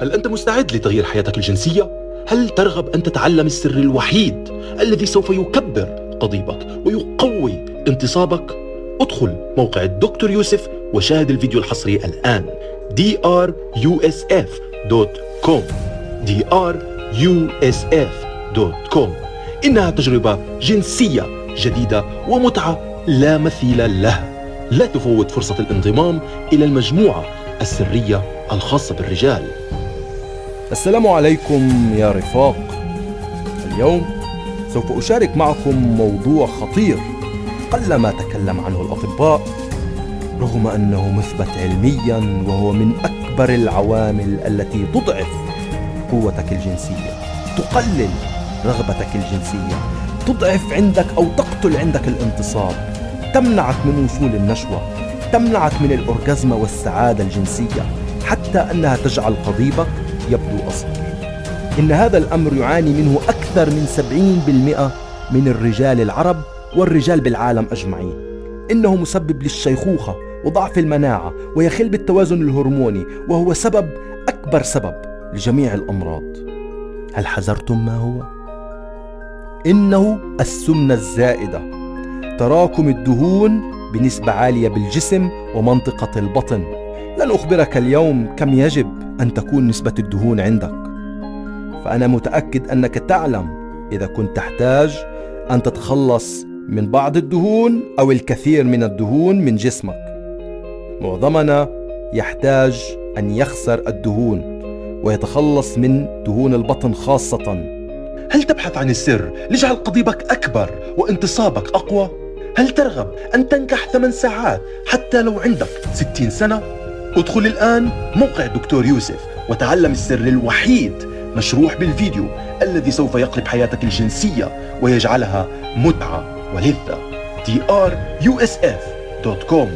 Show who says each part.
Speaker 1: هل أنت مستعد لتغيير حياتك الجنسية؟ هل ترغب أن تتعلم السر الوحيد الذي سوف يكبر قضيبك ويقوي انتصابك؟ ادخل موقع الدكتور يوسف وشاهد الفيديو الحصري الآن. drusf.com drusf.com. إنها تجربة جنسية جديدة ومتعة لا مثيل لها. لا تفوت فرصة الانضمام إلى المجموعة السرية الخاصة بالرجال.
Speaker 2: السلام عليكم يا رفاق. اليوم سوف أشارك معكم موضوع خطير قلما تكلم عنه الأطباء، رغم أنه مثبت علميا، وهو من أكبر العوامل التي تضعف قوتك الجنسية، تقلل رغبتك الجنسية، تضعف عندك أو تقتل عندك الانتصاب، تمنعك من وصول النشوة، تمنعك من الأورجازم والسعادة الجنسية، حتى أنها تجعل قضيبك يبدو أصغر. إن هذا الأمر يعاني منه أكثر من 70% من الرجال العرب والرجال بالعالم أجمعين. إنه مسبب للشيخوخة وضعف المناعة ويخل بالتوازن الهرموني، وهو أكبر سبب لجميع الأمراض. هل حذرتم ما هو؟ إنه السمنة الزائدة، تراكم الدهون بنسبة عالية بالجسم ومنطقة البطن. لن أخبرك اليوم كم يجب أن تكون نسبة الدهون عندك، فأنا متأكد أنك تعلم إذا كنت تحتاج أن تتخلص من بعض الدهون أو الكثير من الدهون من جسمك. معظمنا يحتاج أن يخسر الدهون ويتخلص من دهون البطن خاصة.
Speaker 1: هل تبحث عن السر لجعل قضيبك أكبر وانتصابك أقوى؟ هل ترغب أن تنكح 8 ساعات حتى لو عندك 60 سنة؟ ادخل الآن موقع الدكتور يوسف وتعلم السر الوحيد مشروح بالفيديو الذي سوف يقلب حياتك الجنسية ويجعلها متعة ولذة. drusf.com